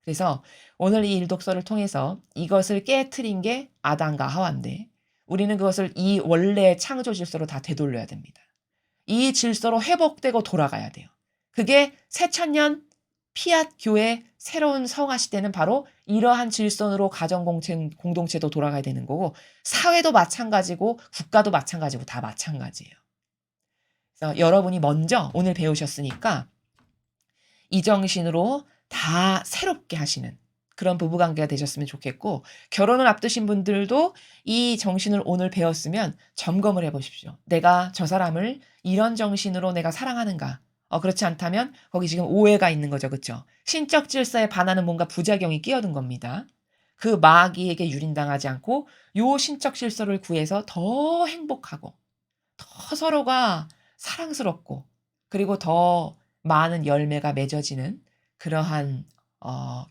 그래서 오늘 이 일독서를 통해서 이것을 깨트린 게 아담과 하와인데 우리는 그것을 이 원래의 창조 질서로 다 되돌려야 됩니다. 이 질서로 회복되고 돌아가야 돼요. 그게 새천년 피앗 교회 새로운 성화 시대는 바로 이러한 질서로 가정 공동체도 돌아가야 되는 거고 사회도 마찬가지고 국가도 마찬가지고 다 마찬가지예요. 그래서 여러분이 먼저 오늘 배우셨으니까 이 정신으로 다 새롭게 하시는 그런 부부관계가 되셨으면 좋겠고 결혼을 앞두신 분들도 이 정신을 오늘 배웠으면 점검을 해보십시오. 내가 저 사람을 이런 정신으로 내가 사랑하는가? 그렇지 않다면 거기 지금 오해가 있는 거죠. 그렇죠? 신적 질서에 반하는 뭔가 부작용이 끼어든 겁니다. 그 마귀에게 유린당하지 않고 요 신적 질서를 구해서 더 행복하고 더 서로가 사랑스럽고 그리고 더 많은 열매가 맺어지는 그러한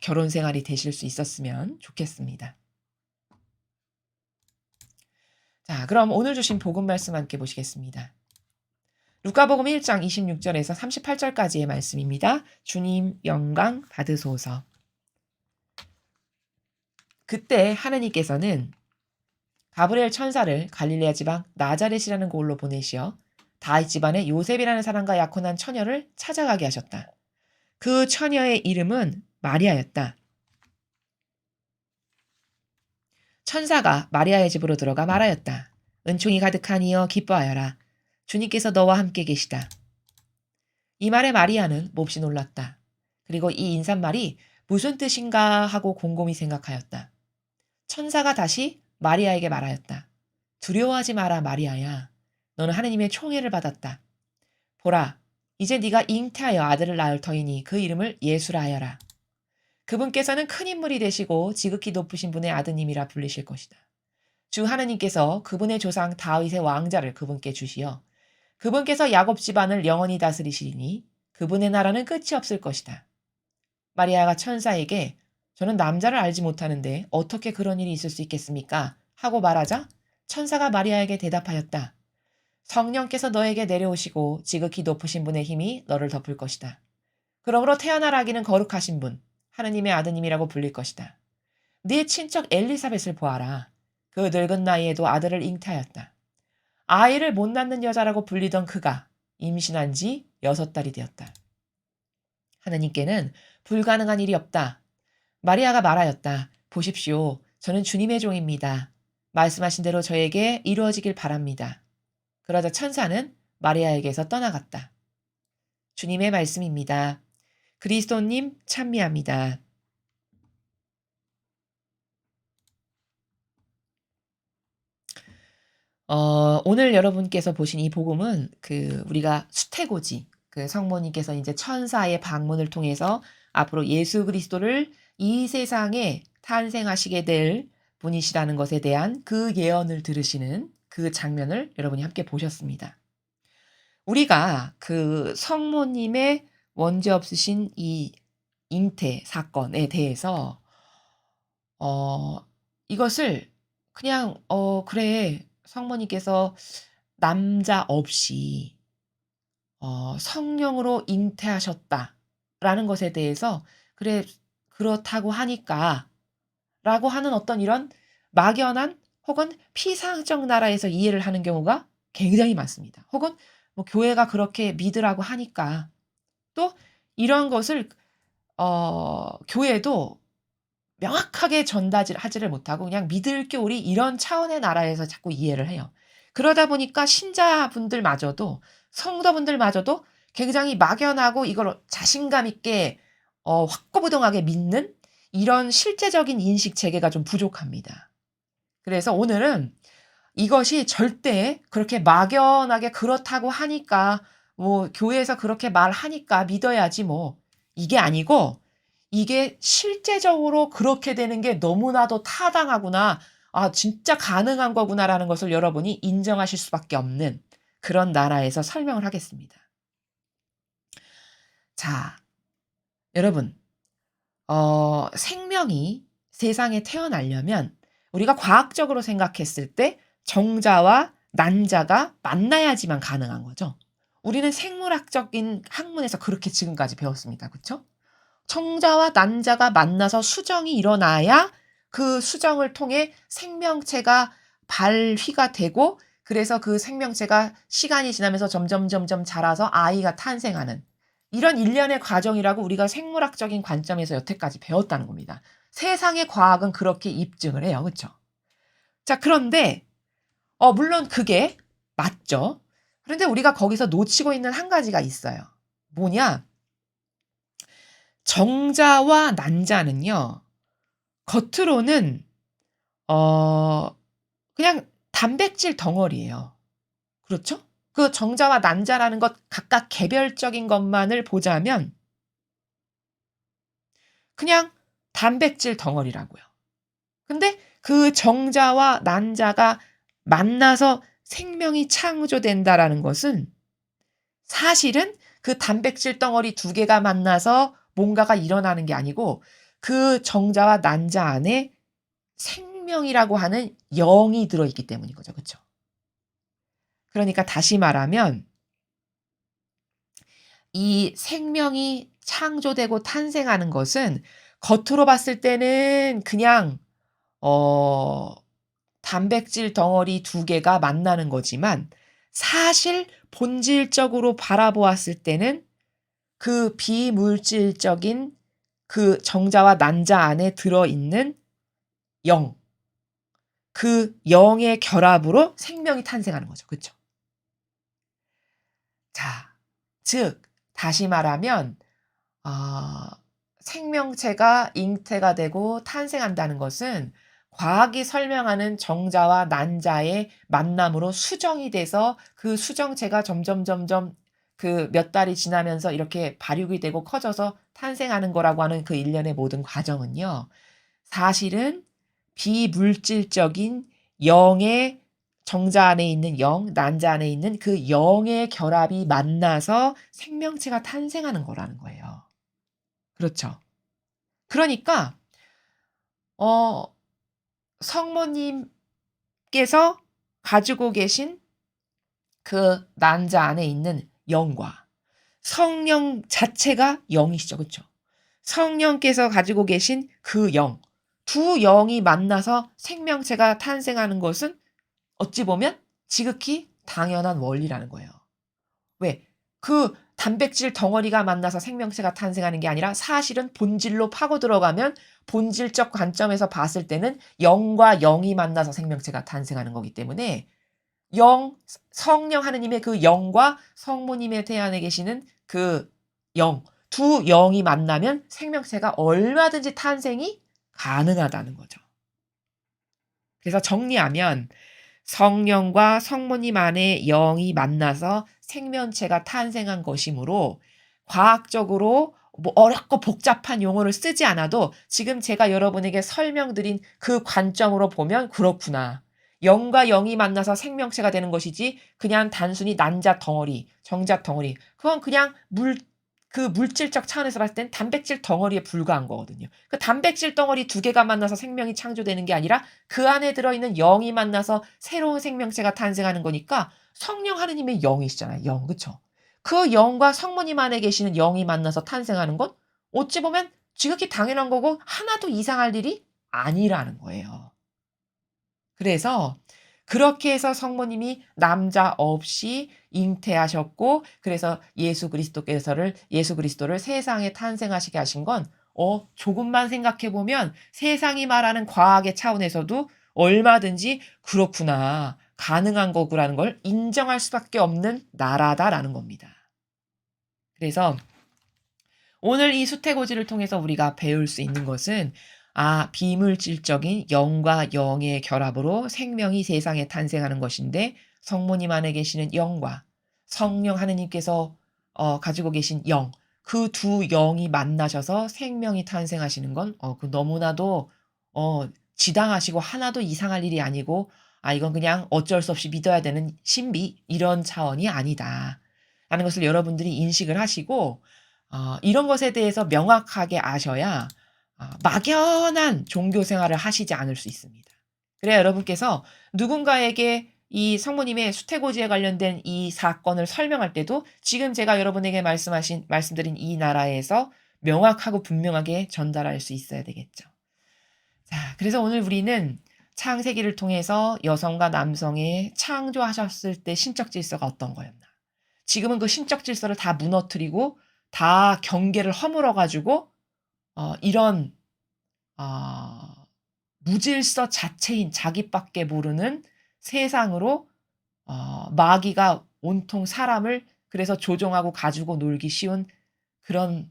결혼 생활이 되실 수 있었으면 좋겠습니다. 자, 그럼 오늘 주신 복음 말씀 함께 보시겠습니다. 루카복음 1장 26절에서 38절까지의 말씀입니다. 주님 영광 받으소서. 그때 하느님께서는 가브리엘 천사를 갈릴레아 지방 나자렛이라는 곳으로 보내시어 다윗 집안의 요셉이라는 사람과 약혼한 처녀를 찾아가게 하셨다. 그 처녀의 이름은 마리아였다. 천사가 마리아의 집으로 들어가 말하였다. 은총이 가득하니여 기뻐하여라. 주님께서 너와 함께 계시다. 이 말에 마리아는 몹시 놀랐다. 그리고 이 인사말이 무슨 뜻인가 하고 곰곰이 생각하였다. 천사가 다시 마리아에게 말하였다. 두려워하지 마라 마리아야. 너는 하느님의 총애를 받았다. 보라, 이제 네가 잉태하여 아들을 낳을 터이니 그 이름을 예수라 하여라. 그분께서는 큰 인물이 되시고 지극히 높으신 분의 아드님이라 불리실 것이다. 주 하느님께서 그분의 조상 다윗의 왕자를 그분께 주시어 그분께서 야곱 집안을 영원히 다스리시리니 그분의 나라는 끝이 없을 것이다. 마리아가 천사에게 저는 남자를 알지 못하는데 어떻게 그런 일이 있을 수 있겠습니까? 하고 말하자 천사가 마리아에게 대답하였다. 성령께서 너에게 내려오시고 지극히 높으신 분의 힘이 너를 덮을 것이다. 그러므로 태어날 아기는 거룩하신 분, 하느님의 아드님이라고 불릴 것이다. 네 친척 엘리사벳을 보아라. 그 늙은 나이에도 아들을 잉태하였다. 아이를 못 낳는 여자라고 불리던 그가 임신한 지 6달이 되었다. 하느님께는 불가능한 일이 없다. 마리아가 말하였다. 보십시오. 저는 주님의 종입니다. 말씀하신 대로 저에게 이루어지길 바랍니다. 그러자 천사는 마리아에게서 떠나갔다. 주님의 말씀입니다. 그리스도님 찬미합니다. 오늘 여러분께서 보신 이 복음은 우리가 수태고지 성모님께서 이제 천사의 방문을 통해서 앞으로 예수 그리스도를 이 세상에 탄생하시게 될 분이시라는 것에 대한 그 예언을 들으시는 그 장면을 여러분이 함께 보셨습니다. 우리가 그 성모님의 원죄 없으신 이 잉태 사건에 대해서 이것을 그냥 그래 성모님께서 남자 없이 성령으로 잉태하셨다라는 것에 대해서 그래 그렇다고 하니까 라고 하는 어떤 이런 막연한 혹은 피상적 나라에서 이해를 하는 경우가 굉장히 많습니다. 혹은 뭐 교회가 그렇게 믿으라고 하니까 또 이런 것을 교회도 명확하게 하지를 못하고 그냥 믿을 교리 이런 차원의 나라에서 자꾸 이해를 해요. 그러다 보니까 신자분들마저도 성도분들마저도 굉장히 막연하고 이걸 자신감 있게 확고부동하게 믿는 이런 실제적인 인식 체계가 좀 부족합니다. 그래서 오늘은 이것이 절대 그렇게 막연하게 그렇다고 하니까 뭐 교회에서 그렇게 말하니까 믿어야지 뭐 이게 아니고 이게 실제적으로 그렇게 되는 게 너무나도 타당하구나. 아, 진짜 가능한 거구나라는 것을 여러분이 인정하실 수밖에 없는 그런 나라에서 설명을 하겠습니다. 자, 여러분, 생명이 세상에 태어나려면 우리가 과학적으로 생각했을 때 정자와 난자가 만나야지만 가능한 거죠. 우리는 생물학적인 학문에서 그렇게 지금까지 배웠습니다. 그쵸? 정자와 난자가 만나서 수정이 일어나야 그 수정을 통해 생명체가 발휘가 되고 그래서 그 생명체가 시간이 지나면서 점점 자라서 아이가 탄생하는 이런 일련의 과정이라고 우리가 생물학적인 관점에서 여태까지 배웠다는 겁니다. 세상의 과학은 그렇게 입증을 해요. 그렇죠? 자, 그런데 물론 그게 맞죠. 그런데 우리가 거기서 놓치고 있는 한 가지가 있어요. 뭐냐? 정자와 난자는요. 겉으로는 그냥 단백질 덩어리예요. 그렇죠? 그 정자와 난자라는 것 각각 개별적인 것만을 보자면 그냥 단백질 덩어리라고요. 근데 그 정자와 난자가 만나서 생명이 창조된다라는 것은 사실은 그 단백질 덩어리 두 개가 만나서 뭔가가 일어나는 게 아니고 그 정자와 난자 안에 생명이라고 하는 영이 들어있기 때문인 거죠. 그쵸? 그러니까 다시 말하면 이 생명이 창조되고 탄생하는 것은 겉으로 봤을 때는 그냥 어 단백질 덩어리 두 개가 만나는 거지만 사실 본질적으로 바라보았을 때는 그 비물질적인 그 정자와 난자 안에 들어있는 영, 그 영의 결합으로 생명이 탄생하는 거죠. 그쵸? 자, 즉 다시 말하면 생명체가 잉태가 되고 탄생한다는 것은 과학이 설명하는 정자와 난자의 만남으로 수정이 돼서 그 수정체가 점점 그 몇 달이 지나면서 이렇게 발육이 되고 커져서 탄생하는 거라고 하는 그 일련의 모든 과정은요. 사실은 비물질적인 영의 정자 안에 있는 영, 난자 안에 있는 그 영의 결합이 만나서 생명체가 탄생하는 거라는 거예요. 그렇죠. 그러니까 어 성모님께서 가지고 계신 그 난자 안에 있는 영과 성령 자체가 영이시죠. 그쵸? 성령께서 가지고 계신 그 영, 두 영이 만나서 생명체가 탄생하는 것은 어찌 보면 지극히 당연한 원리라는 거예요. 왜? 그 단백질 덩어리가 만나서 생명체가 탄생하는 게 아니라 사실은 본질로 파고 들어가면 본질적 관점에서 봤을 때는 영과 영이 만나서 생명체가 탄생하는 거기 때문에 성령 하느님의 그 영과 성모님의 태안에 계시는 그 영, 두 영이 만나면 생명체가 얼마든지 탄생이 가능하다는 거죠. 그래서 정리하면 성령과 성모님 안에 영이 만나서 생명체가 탄생한 것이므로 과학적으로 뭐 어렵고 복잡한 용어를 쓰지 않아도 지금 제가 여러분에게 설명드린 그 관점으로 보면 그렇구나. 영과 영이 만나서 생명체가 되는 것이지 그냥 단순히 난자 덩어리, 정자 덩어리. 그건 그냥 그 물질적 차원에서 봤을 땐 단백질 덩어리에 불과한 거거든요. 그 단백질 덩어리 두 개가 만나서 생명이 창조되는 게 아니라 그 안에 들어있는 영이 만나서 새로운 생명체가 탄생하는 거니까 성령 하느님의 영이시잖아요. 영, 그쵸? 그 영과 성모님 안에 계시는 영이 만나서 탄생하는 건 어찌 보면 지극히 당연한 거고 하나도 이상할 일이 아니라는 거예요. 그래서 그렇게 해서 성모님이 남자 없이 잉태하셨고 그래서 예수 그리스도를 세상에 탄생하시게 하신 건 조금만 생각해 보면 세상이 말하는 과학의 차원에서도 얼마든지 그렇구나. 가능한 거구라는 걸 인정할 수밖에 없는 나라다라는 겁니다. 그래서 오늘 이 수태고지를 통해서 우리가 배울 수 있는 것은 비물질적인 영과 영의 결합으로 생명이 세상에 탄생하는 것인데 성모님 안에 계시는 영과 성령 하느님께서 가지고 계신 영, 그 두 영이 만나셔서 생명이 탄생하시는 건 그 너무나도 지당하시고 하나도 이상할 일이 아니고 이건 그냥 어쩔 수 없이 믿어야 되는 신비 이런 차원이 아니다. 라는 것을 여러분들이 인식을 하시고 이런 것에 대해서 명확하게 아셔야 막연한 종교 생활을 하시지 않을 수 있습니다. 그래야 여러분께서 누군가에게 이 성모님의 수태고지에 관련된 이 사건을 설명할 때도 지금 제가 여러분에게 말씀드린 이 나라에서 명확하고 분명하게 전달할 수 있어야 되겠죠. 자, 그래서 오늘 우리는 창세기를 통해서 여성과 남성의 창조하셨을 때 신적 질서가 어떤 거였나. 지금은 그 신적 질서를 다 무너뜨리고 다 경계를 허물어 가지고 이런 무질서 자체인 자기밖에 모르는 세상으로 마귀가 온통 사람을 그래서 조종하고 가지고 놀기 쉬운 그런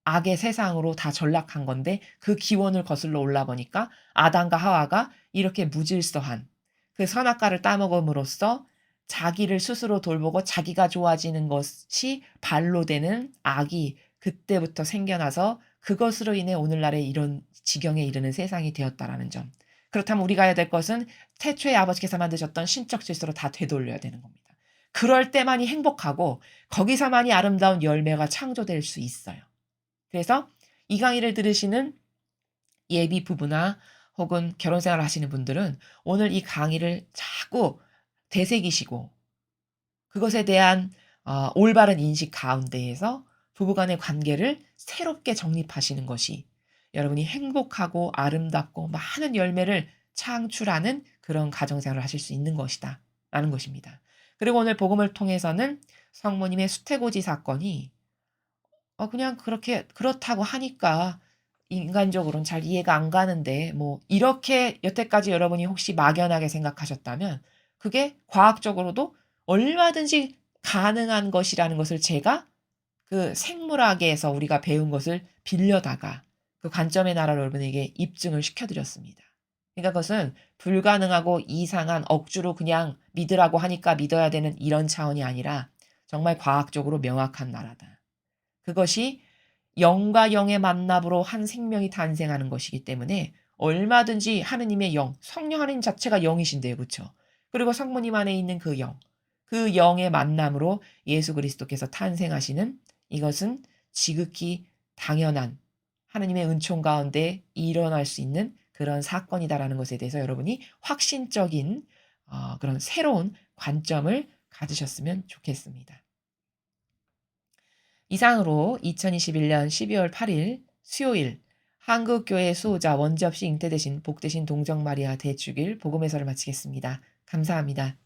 악의 세상으로 다 전락한 건데 그 기원을 거슬러 올라 보니까 아담과 하와가 이렇게 무질서한 그 선악과를 따먹음으로써 자기를 스스로 돌보고 자기가 좋아지는 것이 발로 되는 악이 그때부터 생겨나서 그것으로 인해 오늘날의 이런 지경에 이르는 세상이 되었다라는 점. 그렇다면 우리가 해야 될 것은 태초에 아버지께서 만드셨던 신적 질서로 다 되돌려야 되는 겁니다. 그럴 때만이 행복하고 거기서만이 아름다운 열매가 창조될 수 있어요. 그래서 이 강의를 들으시는 예비 부부나 혹은 결혼 생활을 하시는 분들은 오늘 이 강의를 자꾸 되새기시고 그것에 대한 올바른 인식 가운데에서 부부간의 관계를 새롭게 정립하시는 것이 여러분이 행복하고 아름답고 많은 열매를 창출하는 그런 가정생활을 하실 수 있는 것이다 라는 것입니다. 그리고 오늘 복음을 통해서는 성모님의 수태고지 사건이 그냥 그렇다고 하니까 인간적으로는 잘 이해가 안 가는데 이렇게 여태까지 여러분이 혹시 막연하게 생각하셨다면 그게 과학적으로도 얼마든지 가능한 것이라는 것을 제가 그 생물학에서 우리가 배운 것을 빌려다가 그 관점의 나라로 여러분에게 입증을 시켜드렸습니다. 그러니까 그것은 불가능하고 이상한 억지로 그냥 믿으라고 하니까 믿어야 되는 이런 차원이 아니라 정말 과학적으로 명확한 나라다. 그것이 영과 영의 만남으로 한 생명이 탄생하는 것이기 때문에 얼마든지 하느님의 영, 성령 하느님 자체가 영이신데요. 그렇죠? 그리고 성모님 안에 있는 그 영, 그 영의 만남으로 예수 그리스도께서 탄생하시는 이것은 지극히 당연한 하느님의 은총 가운데 일어날 수 있는 그런 사건이다라는 것에 대해서 여러분이 확신적인 그런 새로운 관점을 가지셨으면 좋겠습니다. 이상으로 2021년 12월 8일 수요일 한국교회 수호자 원지 없이 잉태되신 복되신 동정마리아 대축일 복음 해설을 마치겠습니다. 감사합니다.